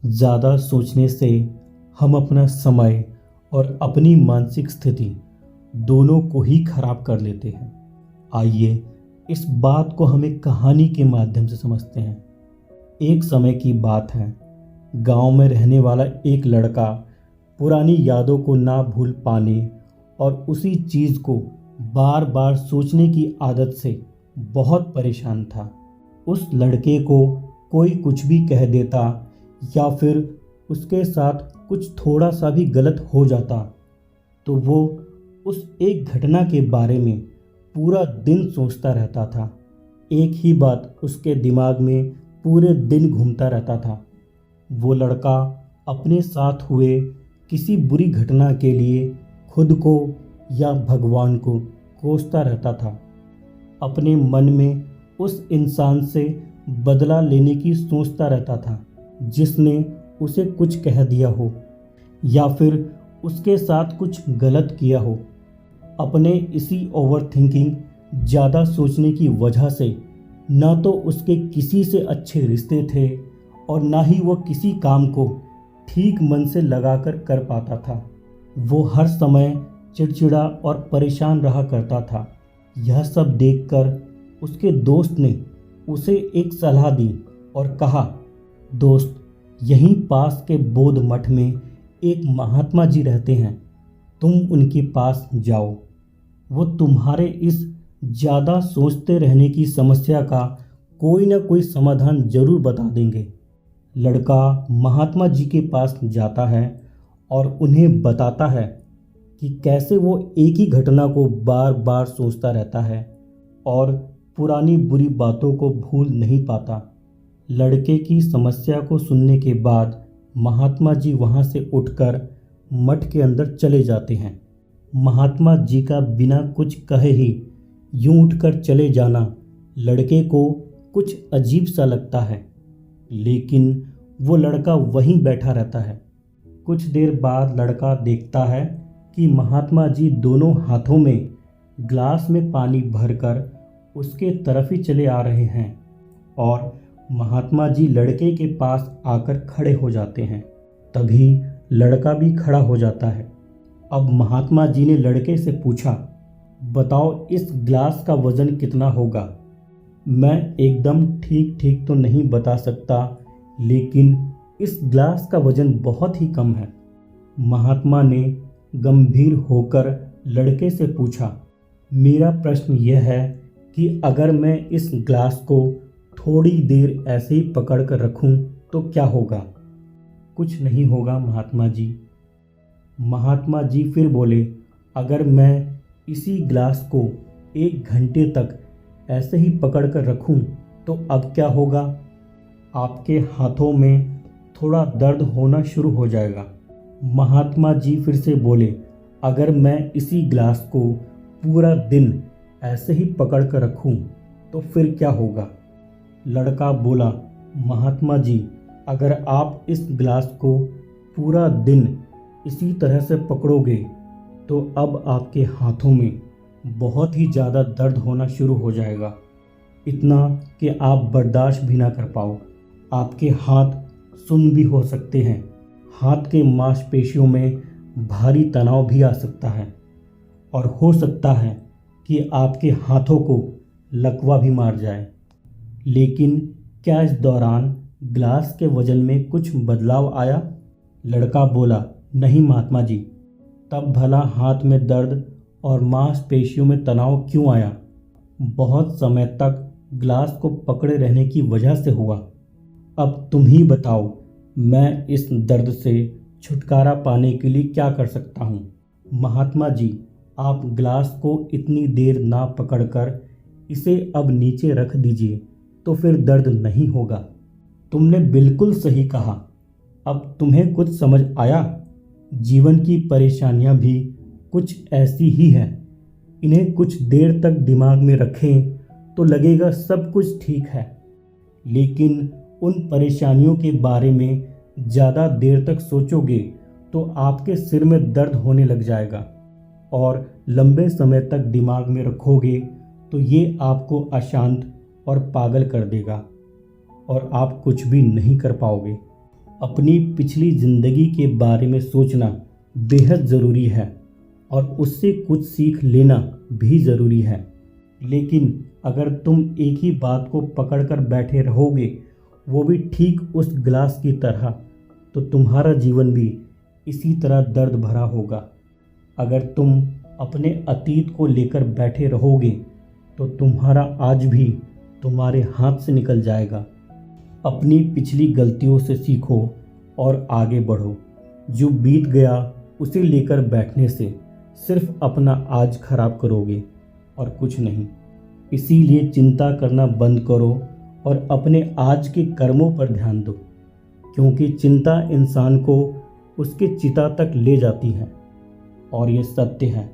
ज़्यादा सोचने से हम अपना समय और अपनी मानसिक स्थिति दोनों को ही खराब कर लेते हैं। आइए इस बात को हम एक कहानी के माध्यम से समझते हैं। एक समय की बात है, गांव में रहने वाला एक लड़का पुरानी यादों को ना भूल पाने और उसी चीज़ को बार बार सोचने की आदत से बहुत परेशान था। उस लड़के को कोई कुछ भी कह देता या फिर उसके साथ कुछ थोड़ा सा भी गलत हो जाता तो वो उस एक घटना के बारे में पूरा दिन सोचता रहता था। एक ही बात उसके दिमाग में पूरे दिन घूमता रहता था। वो लड़का अपने साथ हुए किसी बुरी घटना के लिए खुद को या भगवान को कोसता रहता था। अपने मन में उस इंसान से बदला लेने की सोचता रहता था जिसने उसे कुछ कह दिया हो या फिर उसके साथ कुछ गलत किया हो। अपने इसी ओवरथिंकिंग ज़्यादा सोचने की वजह से ना तो उसके किसी से अच्छे रिश्ते थे और ना ही वो किसी काम को ठीक मन से लगाकर कर पाता था। वो हर समय चिड़चिड़ा और परेशान रहा करता था। यह सब देखकर उसके दोस्त ने उसे एक सलाह दी और कहा, दोस्त, यहीं पास के बोध मठ में एक महात्मा जी रहते हैं, तुम उनके पास जाओ। वो तुम्हारे इस ज़्यादा सोचते रहने की समस्या का कोई ना कोई समाधान जरूर बता देंगे। लड़का महात्मा जी के पास जाता है और उन्हें बताता है कि कैसे वो एक ही घटना को बार बार सोचता रहता है और पुरानी बुरी बातों को भूल नहीं पाता। लड़के की समस्या को सुनने के बाद महात्मा जी वहाँ से उठकर मठ के अंदर चले जाते हैं। महात्मा जी का बिना कुछ कहे ही यूं उठकर चले जाना लड़के को कुछ अजीब सा लगता है, लेकिन वो लड़का वहीं बैठा रहता है। कुछ देर बाद लड़का देखता है कि महात्मा जी दोनों हाथों में ग्लास में पानी भरकर उसके तरफ ही चले आ रहे हैं और महात्मा जी लड़के के पास आकर खड़े हो जाते हैं। तभी लड़का भी खड़ा हो जाता है। अब महात्मा जी ने लड़के से पूछा, बताओ इस ग्लास का वज़न कितना होगा? मैं एकदम ठीक ठीक तो नहीं बता सकता, लेकिन इस ग्लास का वज़न बहुत ही कम है। महात्मा ने गंभीर होकर लड़के से पूछा, मेरा प्रश्न यह है कि अगर मैं इस ग्लास को थोड़ी देर ऐसे ही पकड़ कर रखूं तो क्या होगा? कुछ नहीं होगा महात्मा जी। महात्मा जी फिर बोले, अगर मैं इसी ग्लास को 1 घंटे तक ऐसे ही पकड़ कर रखूं तो अब क्या होगा? आपके हाथों में थोड़ा दर्द होना शुरू हो जाएगा। महात्मा जी फिर से बोले, अगर मैं इसी ग्लास को पूरा दिन ऐसे ही पकड़ कर रखूं तो फिर क्या होगा? लड़का बोला, महात्मा जी, अगर आप इस ग्लास को पूरा दिन इसी तरह से पकड़ोगे तो अब आपके हाथों में बहुत ही ज़्यादा दर्द होना शुरू हो जाएगा, इतना कि आप बर्दाश्त भी ना कर पाओ। आपके हाथ सुन्न भी हो सकते हैं। हाथ के मांसपेशियों में भारी तनाव भी आ सकता है और हो सकता है कि आपके हाथों को लकवा भी मार जाए। लेकिन क्या इस दौरान ग्लास के वजन में कुछ बदलाव आया? लड़का बोला, नहीं महात्मा जी। तब भला हाथ में दर्द और मांसपेशियों में तनाव क्यों आया? बहुत समय तक ग्लास को पकड़े रहने की वजह से हुआ। अब तुम ही बताओ, मैं इस दर्द से छुटकारा पाने के लिए क्या कर सकता हूँ? महात्मा जी, आप ग्लास को इतनी देर ना पकड़कर इसे अब नीचे रख दीजिए तो फिर दर्द नहीं होगा। तुमने बिल्कुल सही कहा। अब तुम्हें कुछ समझ आया? जीवन की परेशानियां भी कुछ ऐसी ही हैं। इन्हें कुछ देर तक दिमाग में रखें तो लगेगा सब कुछ ठीक है, लेकिन उन परेशानियों के बारे में ज़्यादा देर तक सोचोगे तो आपके सिर में दर्द होने लग जाएगा और लंबे समय तक दिमाग में रखोगे तो ये आपको अशांत और पागल कर देगा और आप कुछ भी नहीं कर पाओगे। अपनी पिछली ज़िंदगी के बारे में सोचना बेहद ज़रूरी है और उससे कुछ सीख लेना भी ज़रूरी है। लेकिन अगर तुम एक ही बात को पकड़कर बैठे रहोगे, वो भी ठीक उस गिलास की तरह, तो तुम्हारा जीवन भी इसी तरह दर्द भरा होगा। अगर तुम अपने अतीत को लेकर बैठे रहोगे तो तुम्हारा आज भी तुम्हारे हाथ से निकल जाएगा। अपनी पिछली गलतियों से सीखो और आगे बढ़ो। जो बीत गया उसे लेकर बैठने से सिर्फ अपना आज खराब करोगे और कुछ नहीं। इसीलिए चिंता करना बंद करो और अपने आज के कर्मों पर ध्यान दो, क्योंकि चिंता इंसान को उसके चिता तक ले जाती है। और ये सत्य है